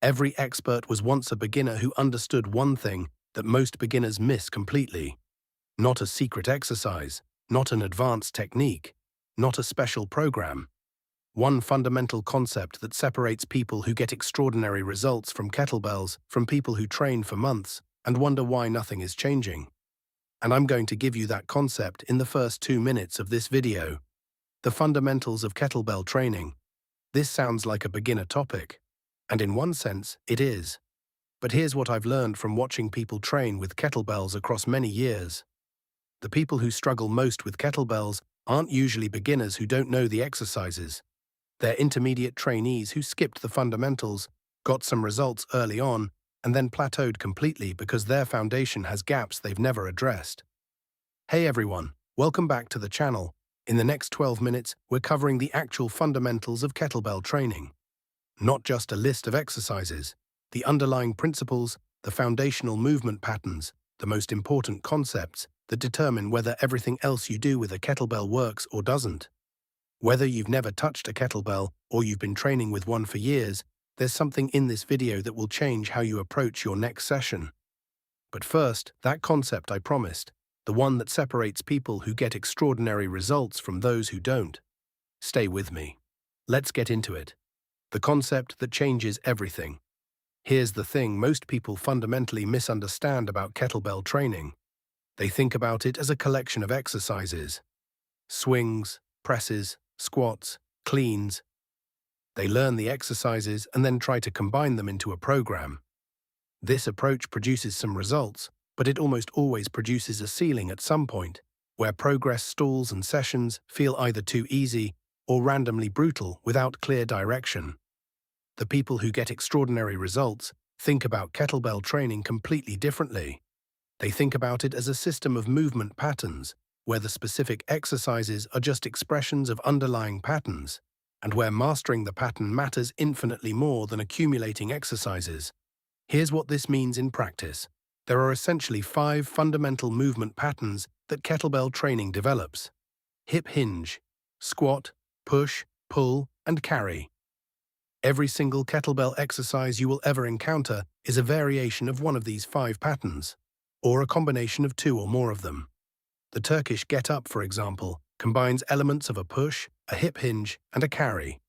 Every expert was once a beginner who understood one thing that most beginners miss completely. Not a secret exercise, not an advanced technique, not a special program. One fundamental concept that separates people who get extraordinary results from kettlebells from people who train for months and wonder why nothing is changing. And I'm going to give you that concept in the first 2 minutes of this video. The fundamentals of kettlebell training. This sounds like a beginner topic, and in one sense, it is. But here's what I've learned from watching people train with kettlebells across many years. The people who struggle most with kettlebells aren't usually beginners who don't know the exercises. They're intermediate trainees who skipped the fundamentals, got some results early on, and then plateaued completely because their foundation has gaps they've never addressed. Hey everyone, welcome back to the channel. In the next 12 minutes, we're covering the actual fundamentals of kettlebell training. Not just a list of exercises, the underlying principles, the foundational movement patterns, the most important concepts that determine whether everything else you do with a kettlebell works or doesn't. Whether you've never touched a kettlebell or you've been training with one for years, there's something in this video that will change how you approach your next session. But first, that concept I promised, the one that separates people who get extraordinary results from those who don't. Stay with me. Let's get into it. The concept that changes everything. Here's the thing most people fundamentally misunderstand about kettlebell training. They think about it as a collection of exercises. Swings, presses, squats, cleans. They learn the exercises and then try to combine them into a program. This approach produces some results, but it almost always produces a ceiling at some point, where progress stalls and sessions feel either too easy or randomly brutal without clear direction. The people who get extraordinary results think about kettlebell training completely differently. They think about it as a system of movement patterns, where the specific exercises are just expressions of underlying patterns, and where mastering the pattern matters infinitely more than accumulating exercises. Here's what this means in practice. There are essentially 5 fundamental movement patterns that kettlebell training develops. Hip hinge, squat, push, pull, and carry. Every single kettlebell exercise you will ever encounter is a variation of one of these 5 patterns, or a combination of 2 or more of them. The Turkish get-up, for example, combines elements of a push, a hip hinge, and a carry.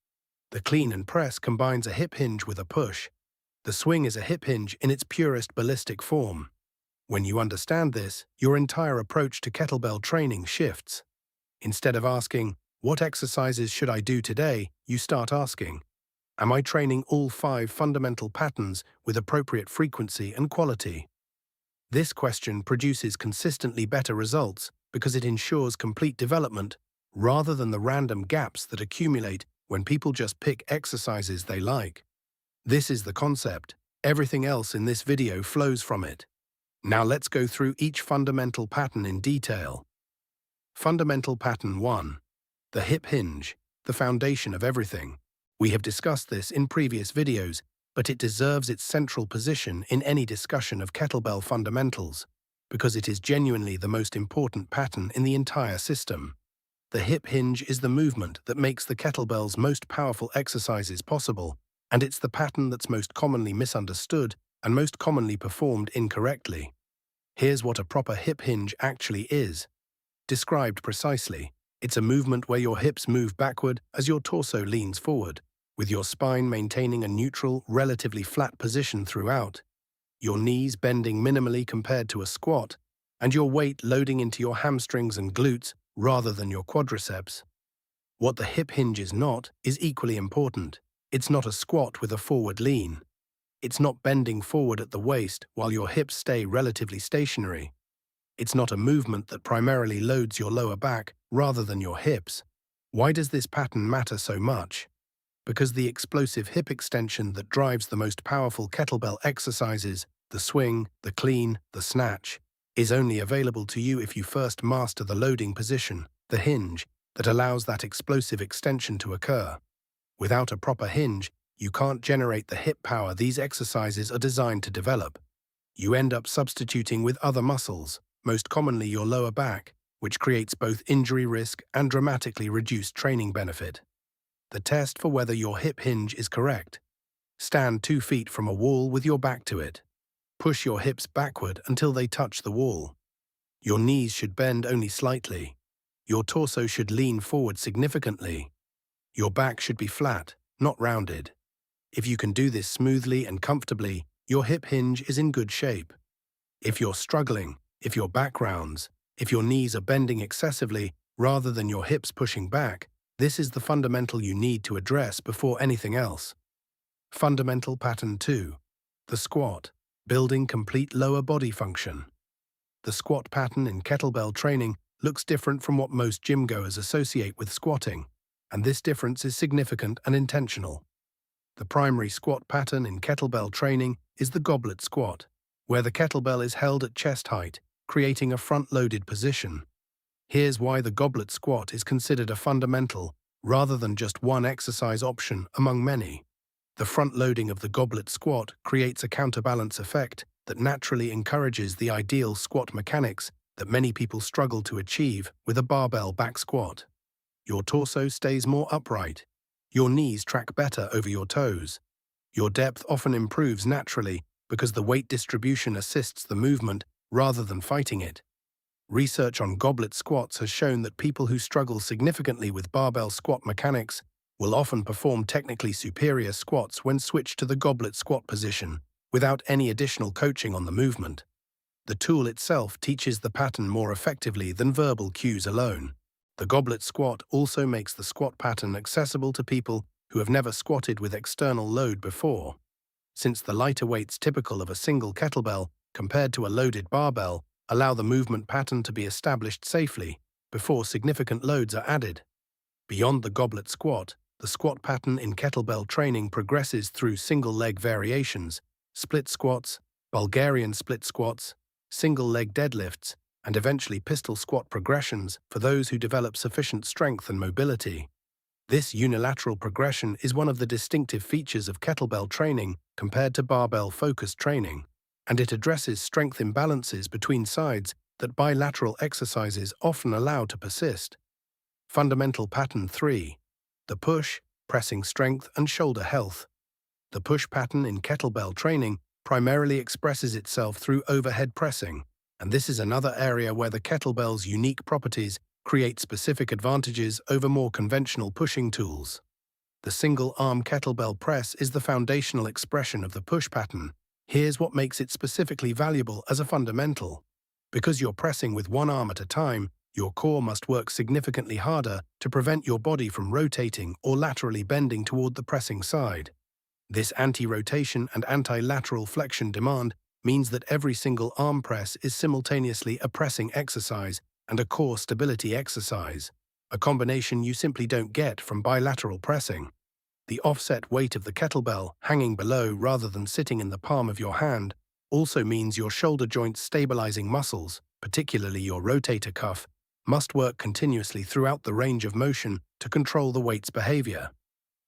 The clean and press combines a hip hinge with a push. The swing is a hip hinge in its purest ballistic form. When you understand this, your entire approach to kettlebell training shifts. Instead of asking, "What exercises should I do today?" you start asking, "Am I training all 5 fundamental patterns with appropriate frequency and quality?" This question produces consistently better results because it ensures complete development rather than the random gaps that accumulate when people just pick exercises they like. This is the concept. Everything else in this video flows from it. Now let's go through each fundamental pattern in detail. Fundamental pattern 1. The hip hinge, the foundation of everything. We have discussed this in previous videos, but it deserves its central position in any discussion of kettlebell fundamentals, because it is genuinely the most important pattern in the entire system. The hip hinge is the movement that makes the kettlebell's most powerful exercises possible, and it's the pattern that's most commonly misunderstood and most commonly performed incorrectly. Here's what a proper hip hinge actually is. Described precisely, it's a movement where your hips move backward as your torso leans forward, with your spine maintaining a neutral, relatively flat position throughout, your knees bending minimally compared to a squat, and your weight loading into your hamstrings and glutes rather than your quadriceps. What the hip hinge is not is equally important. It's not a squat with a forward lean. It's not bending forward at the waist while your hips stay relatively stationary. It's not a movement that primarily loads your lower back rather than your hips. Why does this pattern matter so much? Because the explosive hip extension that drives the most powerful kettlebell exercises, the swing, the clean, the snatch, is only available to you if you first master the loading position, the hinge, that allows that explosive extension to occur. Without a proper hinge, you can't generate the hip power these exercises are designed to develop. You end up substituting with other muscles, most commonly your lower back, which creates both injury risk and dramatically reduced training benefit. The test for whether your hip hinge is correct. Stand 2 feet from a wall with your back to it. Push your hips backward until they touch the wall. Your knees should bend only slightly. Your torso should lean forward significantly. Your back should be flat, not rounded. If you can do this smoothly and comfortably, your hip hinge is in good shape. If you're struggling, if your back rounds, if your knees are bending excessively rather than your hips pushing back, this is the fundamental you need to address before anything else. Fundamental Pattern 2. The squat, building complete lower body function. The squat pattern in kettlebell training looks different from what most gym goers associate with squatting, and this difference is significant and intentional. The primary squat pattern in kettlebell training is the goblet squat, where the kettlebell is held at chest height, creating a front-loaded position. Here's why the goblet squat is considered a fundamental, rather than just one exercise option among many. The front-loading of the goblet squat creates a counterbalance effect that naturally encourages the ideal squat mechanics that many people struggle to achieve with a barbell back squat. Your torso stays more upright. Your knees track better over your toes. Your depth often improves naturally because the weight distribution assists the movement rather than fighting it. Research on goblet squats has shown that people who struggle significantly with barbell squat mechanics will often perform technically superior squats when switched to the goblet squat position without any additional coaching on the movement. The tool itself teaches the pattern more effectively than verbal cues alone. The goblet squat also makes the squat pattern accessible to people who have never squatted with external load before. Since the lighter weights typical of a single kettlebell compared to a loaded barbell allow the movement pattern to be established safely before significant loads are added. Beyond the goblet squat, the squat pattern in kettlebell training progresses through single-leg variations, split squats, Bulgarian split squats, single-leg deadlifts, and eventually pistol squat progressions for those who develop sufficient strength and mobility. This unilateral progression is one of the distinctive features of kettlebell training compared to barbell-focused training, and it addresses strength imbalances between sides that bilateral exercises often allow to persist. Fundamental Pattern 3. The push, pressing strength and shoulder health. The push pattern in kettlebell training primarily expresses itself through overhead pressing, and this is another area where the kettlebell's unique properties create specific advantages over more conventional pushing tools. The single-arm kettlebell press is the foundational expression of the push pattern. Here's what makes it specifically valuable as a fundamental. Because you're pressing with one arm at a time, your core must work significantly harder to prevent your body from rotating or laterally bending toward the pressing side. This anti-rotation and anti-lateral flexion demand means that every single arm press is simultaneously a pressing exercise and a core stability exercise, a combination you simply don't get from bilateral pressing. The offset weight of the kettlebell hanging below rather than sitting in the palm of your hand also means your shoulder joint stabilizing muscles, particularly your rotator cuff, must work continuously throughout the range of motion to control the weight's behavior.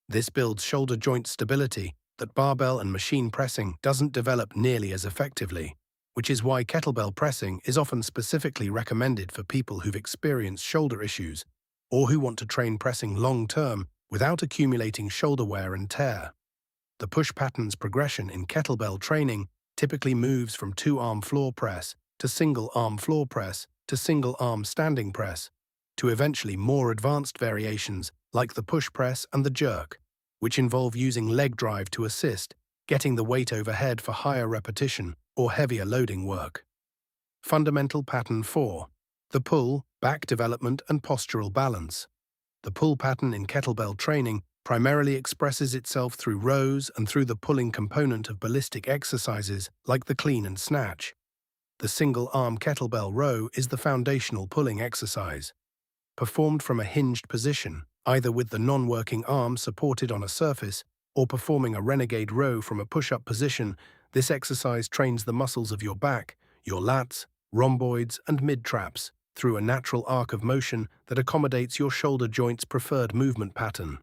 This builds shoulder joint stability that barbell and machine pressing doesn't develop nearly as effectively, which is why kettlebell pressing is often specifically recommended for people who've experienced shoulder issues or who want to train pressing long-term without accumulating shoulder wear and tear. The push pattern's progression in kettlebell training typically moves from two-arm floor press to single-arm floor press to single-arm standing press, to eventually more advanced variations like the push press and the jerk, which involve using leg drive to assist, getting the weight overhead for higher repetition or heavier loading work. Fundamental Pattern 4. The pull, back development and postural balance. The pull pattern in kettlebell training primarily expresses itself through rows and through the pulling component of ballistic exercises like the clean and snatch. The single-arm kettlebell row is the foundational pulling exercise. Performed from a hinged position, either with the non-working arm supported on a surface or performing a renegade row from a push-up position, this exercise trains the muscles of your back, your lats, rhomboids, and mid-traps through a natural arc of motion that accommodates your shoulder joint's preferred movement pattern.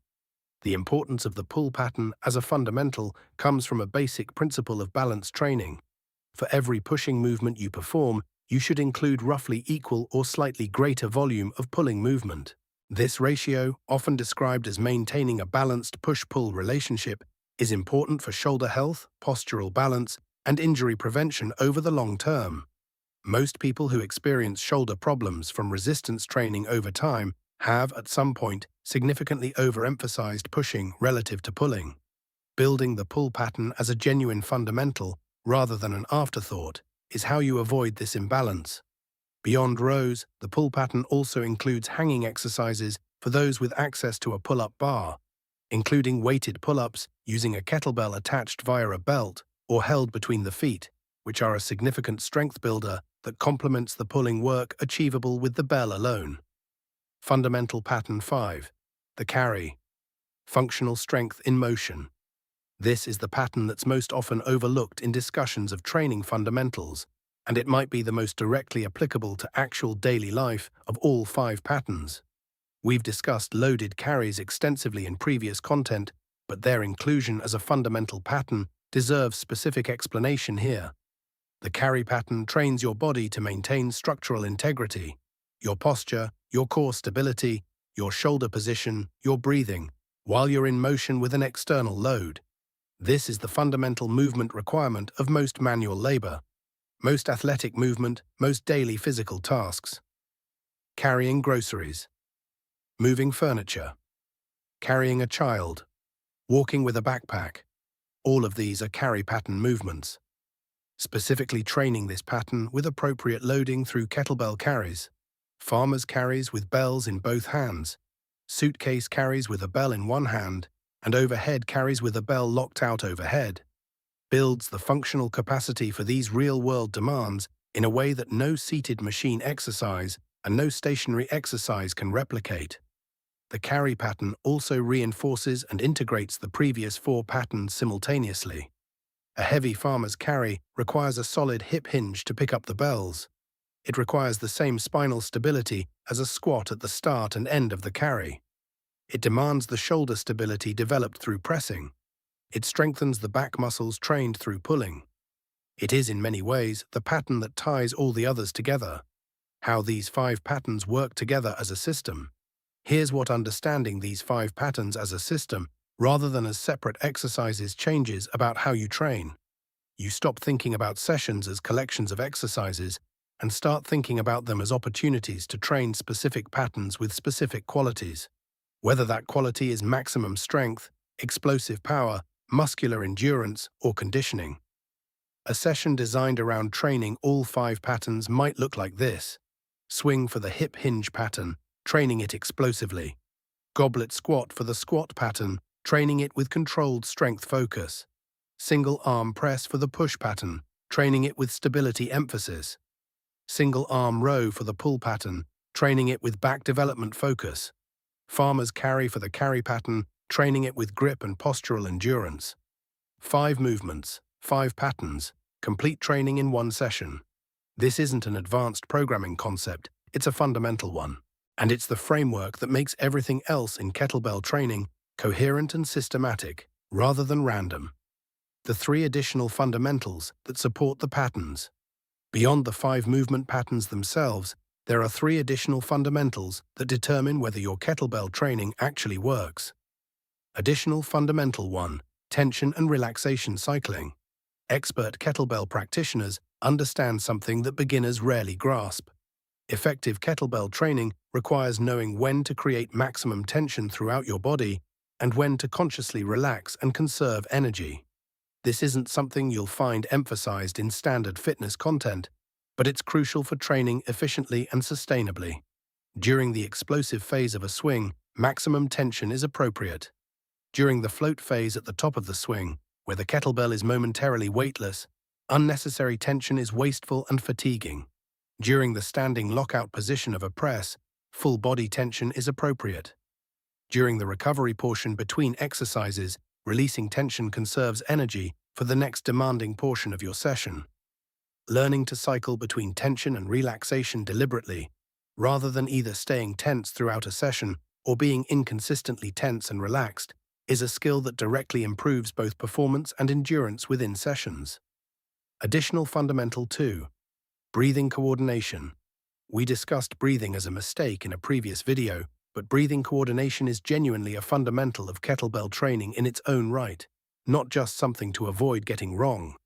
The importance of the pull pattern as a fundamental comes from a basic principle of balance training. For every pushing movement you perform, you should include roughly equal or slightly greater volume of pulling movement. This ratio, often described as maintaining a balanced push-pull relationship, is important for shoulder health, postural balance, and injury prevention over the long term. Most people who experience shoulder problems from resistance training over time have, at some point, significantly overemphasized pushing relative to pulling. Building the pull pattern as a genuine fundamental, rather than an afterthought, is how you avoid this imbalance. Beyond rows, the pull pattern also includes hanging exercises for those with access to a pull-up bar, including weighted pull-ups using a kettlebell attached via a belt or held between the feet, which are a significant strength builder that complements the pulling work achievable with the bell alone. Fundamental Pattern 5. The carry. Functional strength in motion. This is the pattern that's most often overlooked in discussions of training fundamentals, and it might be the most directly applicable to actual daily life of all 5 patterns. We've discussed loaded carries extensively in previous content, but their inclusion as a fundamental pattern deserves specific explanation here. The carry pattern trains your body to maintain structural integrity, your posture, your core stability, your shoulder position, your breathing, while you're in motion with an external load. This is the fundamental movement requirement of most manual labor, most athletic movement, most daily physical tasks. Carrying groceries, moving furniture, carrying a child, walking with a backpack. All of these are carry pattern movements. Specifically training this pattern with appropriate loading through kettlebell carries, farmer's carries with bells in both hands, suitcase carries with a bell in one hand, and overhead carries with a bell locked out overhead, builds the functional capacity for these real-world demands in a way that no seated machine exercise and no stationary exercise can replicate. The carry pattern also reinforces and integrates the previous 4 patterns simultaneously. A heavy farmer's carry requires a solid hip hinge to pick up the bells. It requires the same spinal stability as a squat at the start and end of the carry. It demands the shoulder stability developed through pressing. It strengthens the back muscles trained through pulling. It is in many ways the pattern that ties all the others together. How these 5 patterns work together as a system. Here's what understanding these 5 patterns as a system, rather than as separate exercises, changes about how you train. You stop thinking about sessions as collections of exercises and start thinking about them as opportunities to train specific patterns with specific qualities. Whether that quality is maximum strength, explosive power, muscular endurance, or conditioning. A session designed around training all 5 patterns might look like this. Swing for the hip hinge pattern, training it explosively. Goblet squat for the squat pattern, training it with controlled strength focus. Single arm press for the push pattern, training it with stability emphasis. Single arm row for the pull pattern, training it with back development focus. Farmer's carry for the carry pattern, training it with grip and postural endurance. 5 movements, 5 patterns, complete training in one session. This isn't an advanced programming concept, it's a fundamental one. And it's the framework that makes everything else in kettlebell training coherent and systematic, rather than random. The 3 additional fundamentals that support the patterns. Beyond the 5 movement patterns themselves, there are 3 additional fundamentals that determine whether your kettlebell training actually works. Additional Fundamental 1. Tension and relaxation cycling. Expert kettlebell practitioners understand something that beginners rarely grasp. Effective kettlebell training requires knowing when to create maximum tension throughout your body and when to consciously relax and conserve energy. This isn't something you'll find emphasized in standard fitness content, but it's crucial for training efficiently and sustainably. During the explosive phase of a swing, maximum tension is appropriate. During the float phase at the top of the swing, where the kettlebell is momentarily weightless, unnecessary tension is wasteful and fatiguing. During the standing lockout position of a press, full body tension is appropriate. During the recovery portion between exercises, releasing tension conserves energy for the next demanding portion of your session. Learning to cycle between tension and relaxation deliberately, rather than either staying tense throughout a session or being inconsistently tense and relaxed, is a skill that directly improves both performance and endurance within sessions. Additional Fundamental 2. Breathing coordination. We discussed breathing as a mistake in a previous video, but breathing coordination is genuinely a fundamental of kettlebell training in its own right. not just something to avoid getting wrong.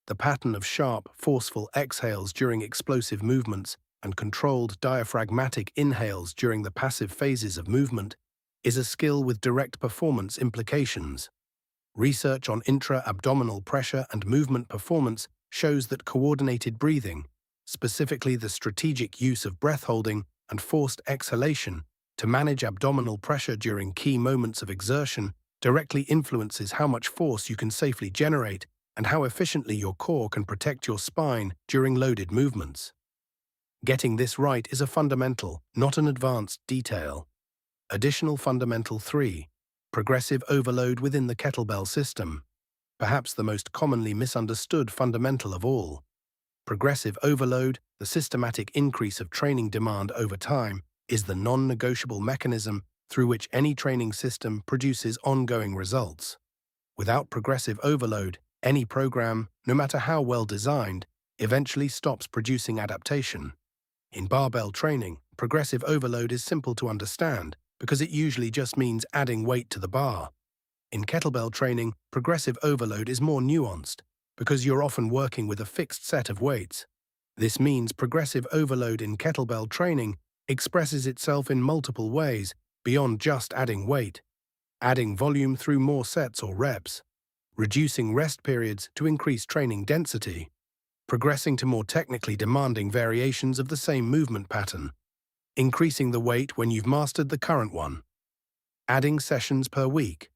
The pattern of sharp, forceful exhales during explosive movements and controlled diaphragmatic inhales during the passive phases of movement is a skill with direct performance implications. Research on intra-abdominal pressure and movement performance shows that coordinated breathing, specifically the strategic use of breath holding and forced exhalation to manage abdominal pressure during key moments of exertion, directly influences how much force you can safely generate and how efficiently your core can protect your spine during loaded movements. Getting this right is a fundamental, not an advanced detail. Additional fundamental 3. Progressive overload within the kettlebell system. Perhaps the most commonly misunderstood fundamental of all. Progressive overload, the systematic increase of training demand over time, is the non-negotiable mechanism through which any training system produces ongoing results. Without progressive overload, any program, no matter how well designed, eventually stops producing adaptation. In barbell training, progressive overload is simple to understand because it usually just means adding weight to the bar. In kettlebell training, progressive overload is more nuanced because you're often working with a fixed set of weights. This means progressive overload in kettlebell training expresses itself in multiple ways beyond just adding weight. Adding volume through more sets or reps, reducing rest periods to increase training density, progressing to more technically demanding variations of the same movement pattern, increasing the weight when you've mastered the current one, adding sessions per week,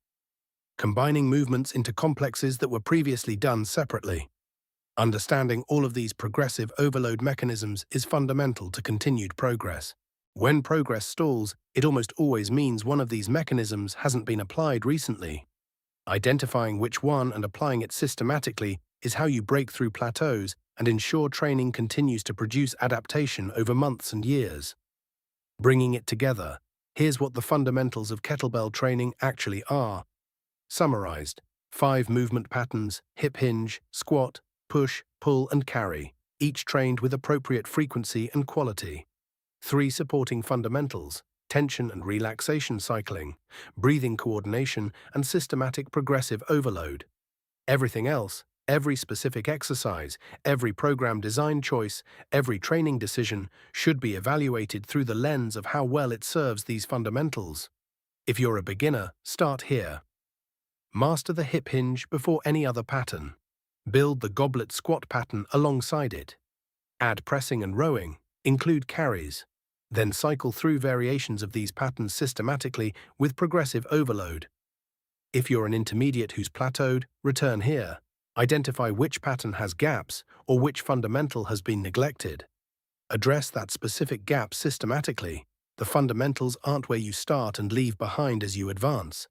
combining movements into complexes that were previously done separately. Understanding all of these progressive overload mechanisms is fundamental to continued progress. When progress stalls, it almost always means one of these mechanisms hasn't been applied recently. Identifying which one and applying it systematically is how you break through plateaus and ensure training continues to produce adaptation over months and years. Bringing it together, here's what the fundamentals of kettlebell training actually are. Summarized: 5 movement patterns: hip hinge, squat, push, pull, and carry, each trained with appropriate frequency and quality. 3 supporting fundamentals: tension and relaxation cycling, breathing coordination, and systematic progressive overload. Everything else, every specific exercise, every program design choice, every training decision should be evaluated through the lens of how well it serves these fundamentals. If you're a beginner, start here. Master the hip hinge before any other pattern. Build the goblet squat pattern alongside it. Add pressing and rowing. Include carries. Then cycle through variations of these patterns systematically with progressive overload. If you're an intermediate who's plateaued, return here. Identify which pattern has gaps or which fundamental has been neglected. Address that specific gap systematically. The fundamentals aren't where you start and leave behind as you advance.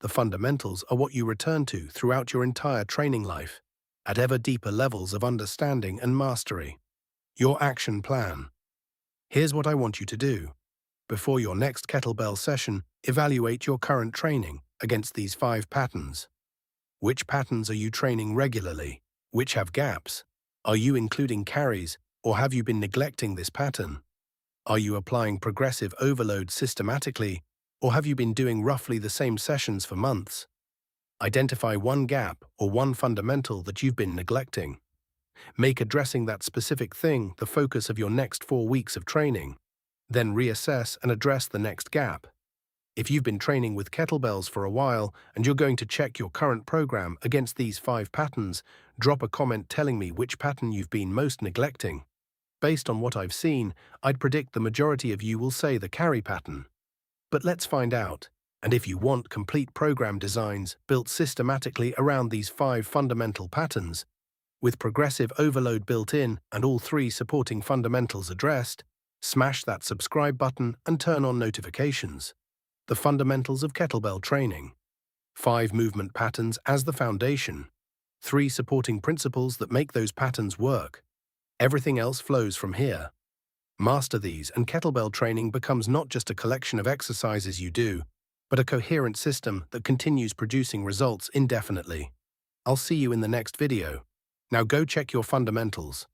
The fundamentals are what you return to throughout your entire training life, at ever deeper levels of understanding and mastery. Your action plan. Here's what I want you to do. Before your next kettlebell session, evaluate your current training against these 5 patterns. Which patterns are you training regularly? Which have gaps? Are you including carries, or have you been neglecting this pattern? Are you applying progressive overload systematically, or have you been doing roughly the same sessions for months? Identify one gap or one fundamental that you've been neglecting. Make addressing that specific thing the focus of your next 4 weeks of training. Then reassess and address the next gap. If you've been training with kettlebells for a while and you're going to check your current program against these 5 patterns, drop a comment telling me which pattern you've been most neglecting. Based on what I've seen, I'd predict the majority of you will say the carry pattern. But let's find out. And if you want complete program designs built systematically around these 5 fundamental patterns, with progressive overload built in and all 3 supporting fundamentals addressed, smash that subscribe button and turn on notifications. The fundamentals of kettlebell training. 5 movement patterns as the foundation. 3 supporting principles that make those patterns work. Everything else flows from here. Master these and kettlebell training becomes not just a collection of exercises you do, but a coherent system that continues producing results indefinitely. I'll see you in the next video. Now go check your fundamentals.